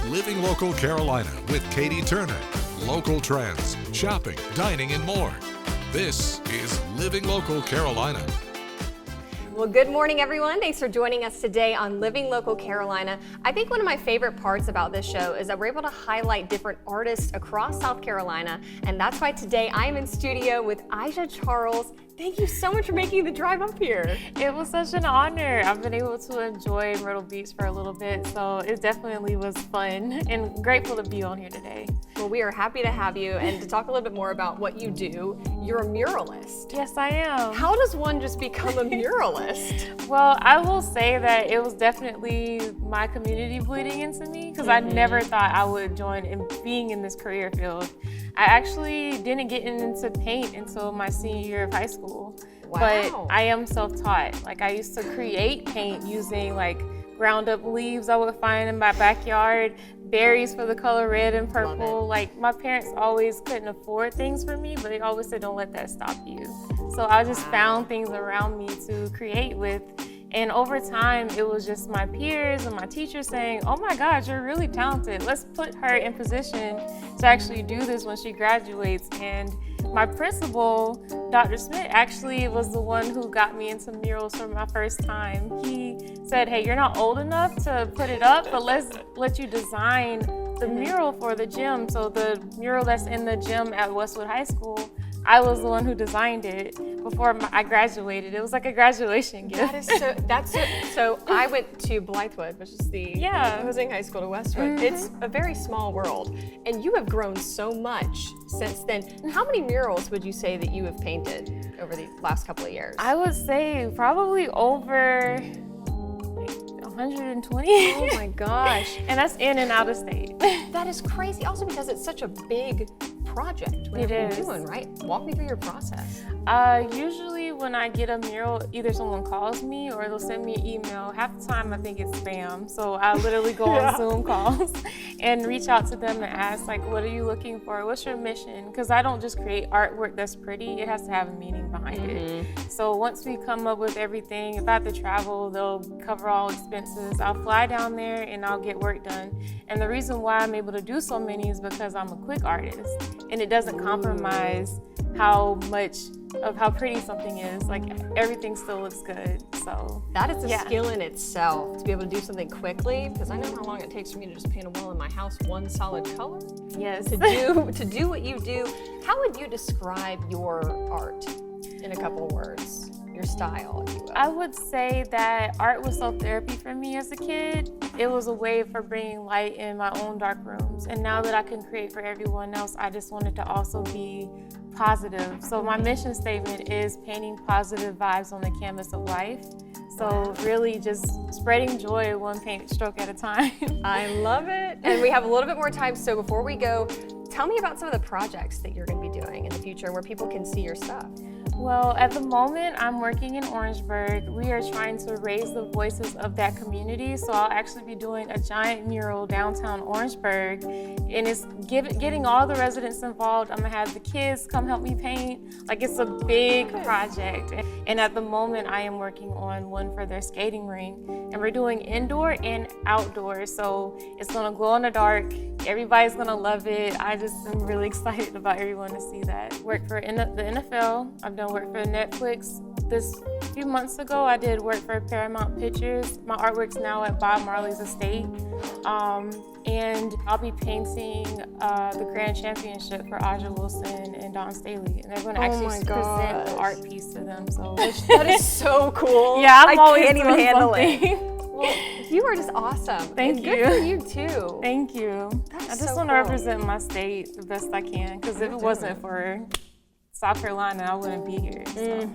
Living Local Carolina with Katie Turner. Local trends, shopping, dining, and more. This is Living Local Carolina. Well, good morning, everyone. Thanks for joining us today on Living Local Carolina. I think one of my favorite parts about this show is that we're able to highlight different artists across South Carolina, and that's why today I am in studio with Aja Charles. Thank you so much for making the drive up here. It was such an honor. I've been able to enjoy Myrtle Beach for a little bit, so it definitely was fun and grateful to be on here today. Well, we are happy to have you and to talk a little bit more about what you do. You're a muralist. Yes, I am. How does one just become a muralist? Well, I will say that it was definitely my community bleeding into me because I never thought I would join in being in this career field. I actually didn't get into paint until my senior year of high school. Wow. But I am self-taught. Like, I used to create paint using like ground up leaves I would find in my backyard, berries for the color red and purple. Like, my parents always couldn't afford things for me, but they always said, don't let that stop you. So I just found things around me to create with. And over time, it was just my peers and my teachers saying, oh my God, you're really talented. Let's put her in position to actually do this when she graduates. And my principal, Dr. Smith, actually was the one who got me into murals for my first time. He said, hey, you're not old enough to put it up, but let's let you design the mural for the gym. So the mural that's in the gym at Westwood High School, I was the one who designed it before I graduated. It was like a graduation gift. So I went to Blythewood, which is the opposing high school to Westwood. It's a very small world, and you have grown so much since then. How many murals would you say that you have painted over the last couple of years? I would say probably over 120. Oh my gosh. And that's in and out of state. That is crazy. Also because it's such a big project. Whatever It is. you're doing, right? Walk me through your process. Usually when I get a mural, either someone calls me or they'll send me an email. Half the time I think it's spam. So I literally go on Zoom calls and reach out to them and ask, like, what are you looking for? What's your mission? Because I don't just create artwork that's pretty. It has to have a meaning behind it. So once we come up with everything, if I have to travel, they'll cover all expenses. I'll fly down there and I'll get work done. And the reason why I'm able to do so many is because I'm a quick artist. And it doesn't compromise how pretty something is. Like, everything still looks good. So that is a skill in itself to be able to do something quickly, because I know how long it takes for me to just paint a wall in my house one solid color. Yes. To do what you do. How would you describe your art in a couple of words? Your style, if you will. I would say that art was self-therapy for me as a kid. It was a way for bringing light in my own dark rooms. And now that I can create for everyone else, I just wanted to also be positive. So my mission statement is painting positive vibes on the canvas of life. So really just spreading joy one paint stroke at a time. I love it. And we have a little bit more time, so before we go, tell me about some of the projects that you're going to be doing in the future where people can see your stuff. Well, at the moment, I'm working in Orangeburg. We are trying to raise the voices of that community, so I'll actually be doing a giant mural downtown Orangeburg, and it's getting all the residents involved. I'm gonna have the kids come help me paint. Like, it's a big project. And at the moment, I am working on one for their skating ring, and we're doing indoor and outdoor, so it's gonna glow in the dark. Everybody's gonna love it. I just am really excited about everyone to see that. Work for the NFL. I've done work for Netflix. This few months ago, I did work for Paramount Pictures. My artwork's now at Bob Marley's estate. And I'll be painting the Grand Championship for Aja Wilson and Don Staley. And they're going to actually present the art piece to them. So that is so cool. Yeah, I can't even handle it. Well, you are just awesome. Thank you. Good for you too. Thank you. I just want to represent my state the best I can, because if it wasn't for South Carolina, I wouldn't be here. So.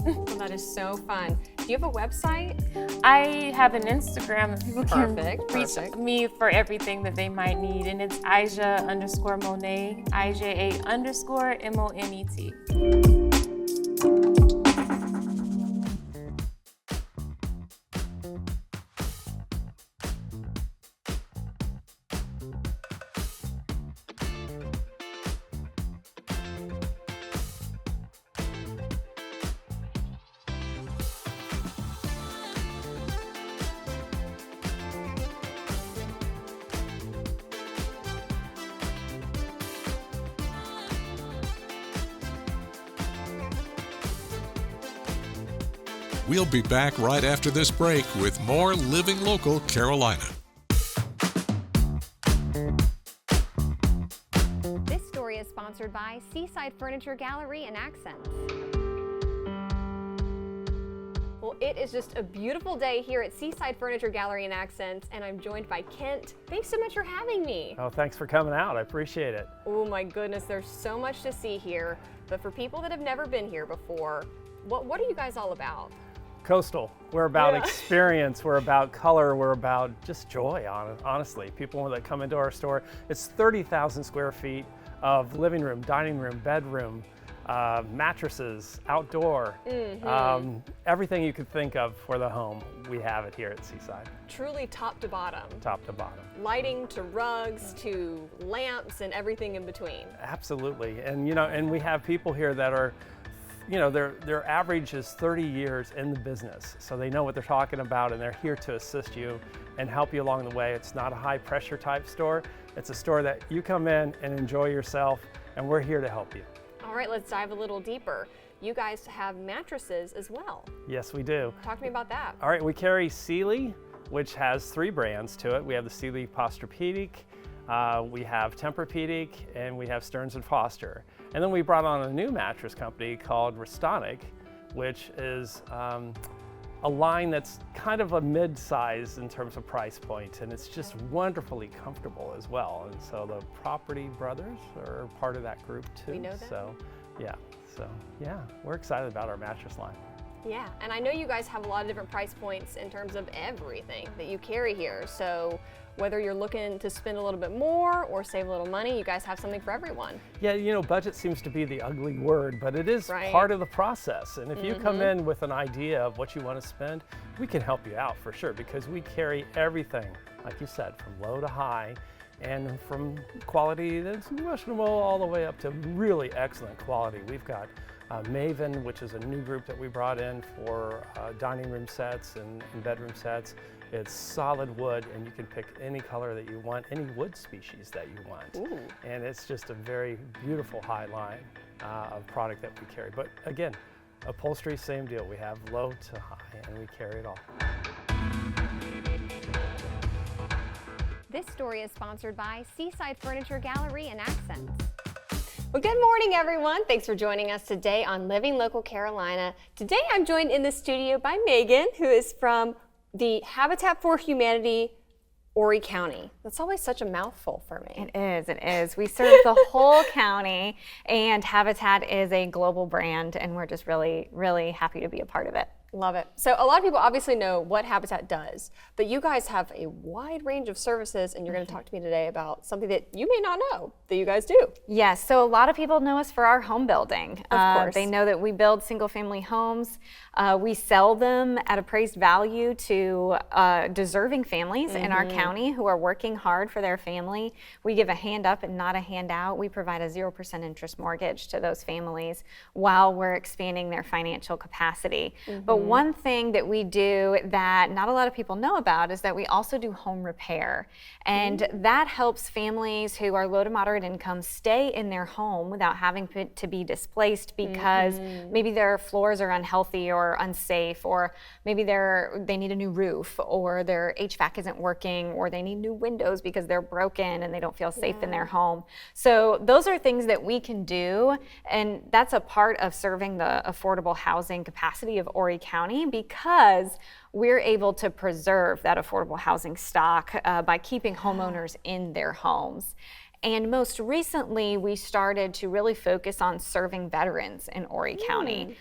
Well, that is so fun. Do you have a website? I have an Instagram that people can reach Perfect. me for everything that they might need, and it's Aja_Monet, IJA_MONET. We'll be back right after this break with more Living Local Carolina. This story is sponsored by Seaside Furniture Gallery and Accents. Well, it is just a beautiful day here at Seaside Furniture Gallery and Accents, and I'm joined by Kent. Thanks so much for having me. Oh, thanks for coming out. I appreciate it. Oh my goodness, there's so much to see here. But for people that have never been here before, what are you guys all about? Coastal. We're about experience. We're about color. We're about just joy, honestly. People that come into our store, it's 30,000 square feet of living room, dining room, bedroom, mattresses, outdoor, everything you could think of for the home, we have it here at Seaside. Truly top to bottom. Top to bottom. Lighting to rugs to lamps and everything in between. Absolutely. And and we have people here that are, their average is 30 years in the business. So they know what they're talking about, and they're here to assist you and help you along the way. It's not a high pressure type store. It's a store that you come in and enjoy yourself, and we're here to help you. All right, let's dive a little deeper. You guys have mattresses as well. Yes, we do. Talk to me about that. All right, we carry Sealy, which has 3 brands to it. We have the Sealy Posturepedic, we have Tempur-Pedic, and we have Stearns & Foster. And then we brought on a new mattress company called Restonic, which is a line that's kind of a mid-size in terms of price point, and it's just wonderfully comfortable as well. And so the Property Brothers are part of that group too. We know that. So yeah, we're excited about our mattress line. Yeah, and I know you guys have a lot of different price points in terms of everything that you carry here. So whether you're looking to spend a little bit more or save a little money, you guys have something for everyone. Yeah, budget seems to be the ugly word, but it is Right. part of the process. And if you come in with an idea of what you want to spend, we can help you out for sure, because we carry everything, like you said, from low to high, and from quality that's questionable all the way up to really excellent quality. We've got Maven, which is a new group that we brought in for dining room sets and bedroom sets. It's solid wood, and you can pick any color that you want, any wood species that you want. Ooh. And it's just a very beautiful high line of product that we carry. But again, upholstery, same deal. We have low to high, and we carry it all. This story is sponsored by Seaside Furniture Gallery and Accents. Well, good morning, everyone. Thanks for joining us today on Living Local Carolina. Today, I'm joined in the studio by Megan, who is from the Habitat for Humanity, Horry County. That's always such a mouthful for me. It is. We serve the whole county, and Habitat is a global brand, and we're just really, really happy to be a part of it. Love it. So a lot of people obviously know what Habitat does, but you guys have a wide range of services, and you're going to talk to me today about something that you may not know that you guys do. Yes, so a lot of people know us for our home building. Of course. They know that we build single-family homes. We sell them at appraised value to deserving families in our county who are working hard for their family. We give a hand up and not a handout. We provide a 0% interest mortgage to those families while we're expanding their financial capacity. But one thing that we do that not a lot of people know about is that we also do home repair. And that helps families who are low to moderate income stay in their home without having to be displaced because maybe their floors are unhealthy or unsafe, or maybe they need a new roof, or their HVAC isn't working, or they need new windows because they're broken and they don't feel safe in their home. So those are things that we can do, and that's a part of serving the affordable housing capacity of Horry County, because we're able to preserve that affordable housing stock by keeping homeowners in their homes. And most recently, we started to really focus on serving veterans in Horry County,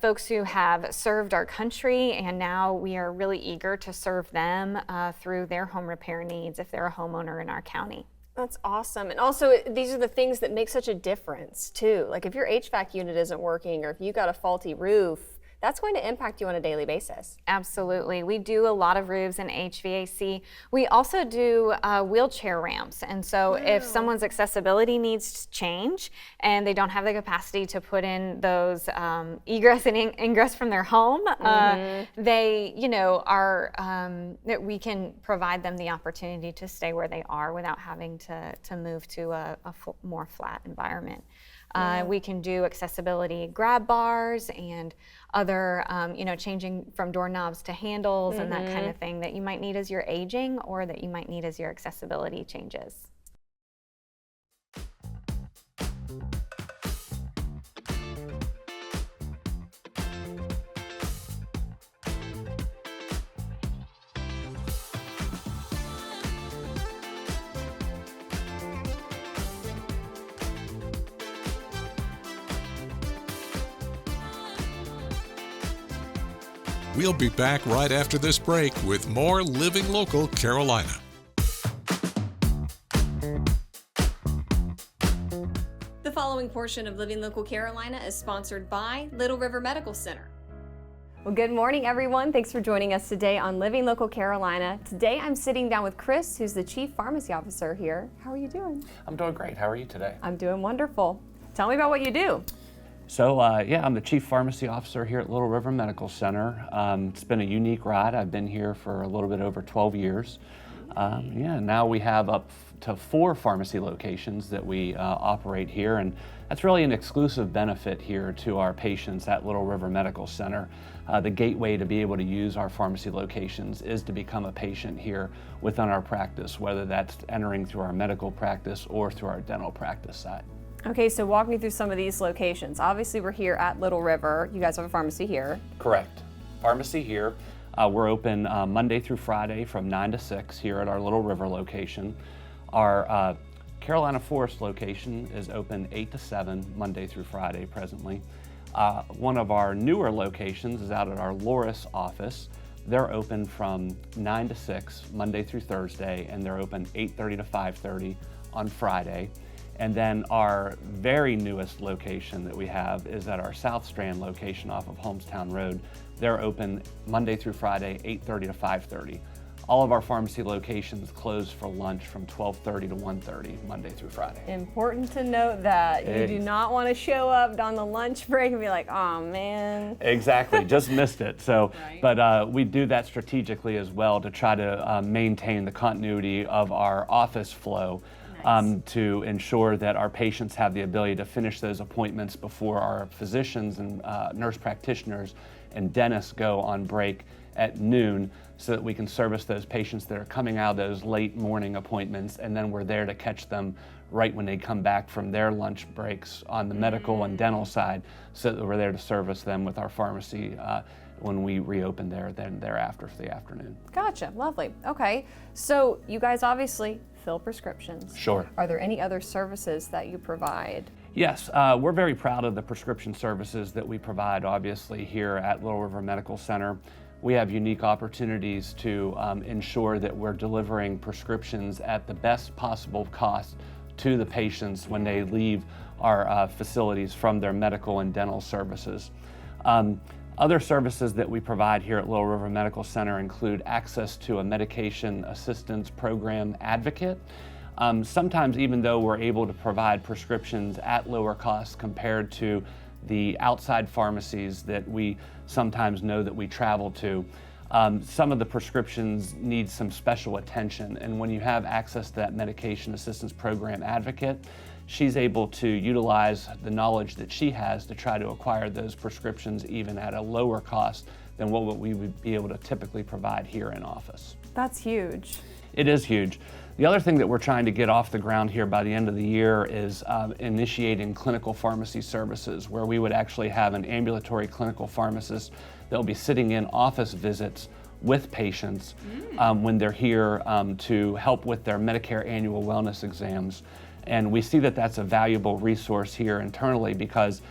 folks who have served our country, and now we are really eager to serve them through their home repair needs if they're a homeowner in our county. That's awesome. And also, these are the things that make such a difference, too. Like if your HVAC unit isn't working, or if you got a faulty roof, that's going to impact you on a daily basis. Absolutely. We do a lot of roofs and HVAC. We also do wheelchair ramps. And so if someone's accessibility needs to change and they don't have the capacity to put in those egress and ingress from their home, they, that we can provide them the opportunity to stay where they are without having to move to a more flat environment. We can do accessibility grab bars and other, changing from doorknobs to handles and that kind of thing that you might need as you're aging or that you might need as your accessibility changes. We'll be back right after this break with more Living Local Carolina. The following portion of Living Local Carolina is sponsored by Little River Medical Center. Well, good morning, everyone. Thanks for joining us today on Living Local Carolina. Today, I'm sitting down with Chris, who's the Chief Pharmacy Officer here. How are you doing? I'm doing great. How are you today? I'm doing wonderful. Tell me about what you do. So, I'm the Chief Pharmacy Officer here at Little River Medical Center. It's been a unique ride. I've been here for a little bit over 12 years. Now we have up to 4 pharmacy locations that we operate here, and that's really an exclusive benefit here to our patients at Little River Medical Center. The gateway to be able to use our pharmacy locations is to become a patient here within our practice, whether that's entering through our medical practice or through our dental practice side. Okay, so walk me through some of these locations. Obviously, we're here at Little River. You guys have a pharmacy here. Correct. Pharmacy here. We're open Monday through Friday from 9 to 6 here at our Little River location. Our Carolina Forest location is open 8 to 7 Monday through Friday presently. One of our newer locations is out at our Loris office. They're open from 9 to 6 Monday through Thursday, and they're open 8:30 to 5:30 on Friday. And then our very newest location that we have is at our South Strand location off of Holmestown Road. They're open Monday through Friday, 8:30 to 5:30. All of our pharmacy locations close for lunch from 12:30 to 1:30, Monday through Friday. Important to note that you do not want to show up on the lunch break and be like, oh man. Exactly, just missed it. So, right. But we do that strategically as well to try to maintain the continuity of our office flow. Nice. To ensure that our patients have the ability to finish those appointments before our physicians and nurse practitioners and dentists go on break at noon, so that we can service those patients that are coming out of those late morning appointments, and then we're there to catch them right when they come back from their lunch breaks on the medical and dental side, so that we're there to service them with our pharmacy when we reopen there then thereafter for the afternoon. Gotcha, lovely. Okay, so you guys obviously fill prescriptions. Sure. Are there any other services that you provide? Yes, we're very proud of the prescription services that we provide, obviously, here at Little River Medical Center. We have unique opportunities to ensure that we're delivering prescriptions at the best possible cost to the patients when they leave our facilities from their medical and dental services. Other services that we provide here at Little River Medical Center include access to a medication assistance program advocate. Sometimes, even though we're able to provide prescriptions at lower costs compared to the outside pharmacies that we sometimes know that we travel to, some of the prescriptions need some special attention. And when you have access to that medication assistance program advocate, she's able to utilize the knowledge that she has to try to acquire those prescriptions even at a lower cost than what we would be able to typically provide here in office. That's huge. It is huge. The other thing that we're trying to get off the ground here by the end of the year is initiating clinical pharmacy services, where we would actually have an ambulatory clinical pharmacist that will be sitting in office visits with patients when they're here to help with their Medicare annual wellness exams. And we see that that's a valuable resource here internally because,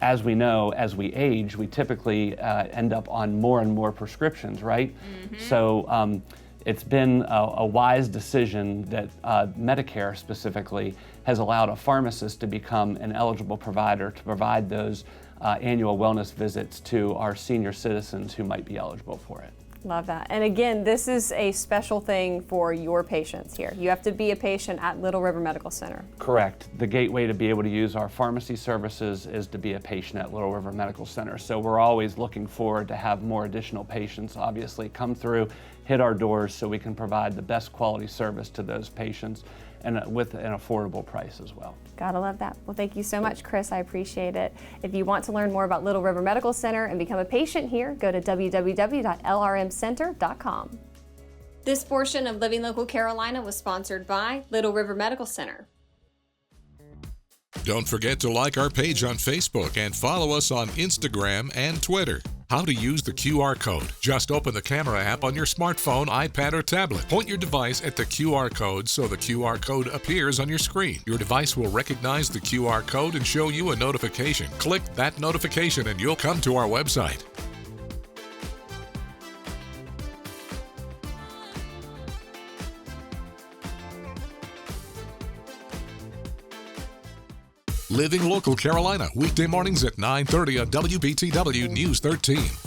as we know, as we age, we typically end up on more and more prescriptions, right? So it's been a wise decision that Medicare specifically has allowed a pharmacist to become an eligible provider to provide those annual wellness visits to our senior citizens who might be eligible for it. Love that. And again, this is a special thing for your patients here. You have to be a patient at Little River Medical Center. Correct. The gateway to be able to use our pharmacy services is to be a patient at Little River Medical Center. So we're always looking forward to have more additional patients obviously come through hit our doors so we can provide the best quality service to those patients and with an affordable price as well. Gotta love that. Well, thank you so much, Chris. I appreciate it. If you want to learn more about Little River Medical Center and become a patient here, go to www.lrmcenter.com. This portion of Living Local Carolina was sponsored by Little River Medical Center. Don't forget to like our page on Facebook and follow us on Instagram and Twitter. How to use the QR code. Just open the camera app on your smartphone, iPad, or tablet. Point your device at the QR code so the QR code appears on your screen. Your device will recognize the QR code and show you a notification. Click that notification and you'll come to our website. Living Local Carolina, weekday mornings at 9:30 on WBTW News 13.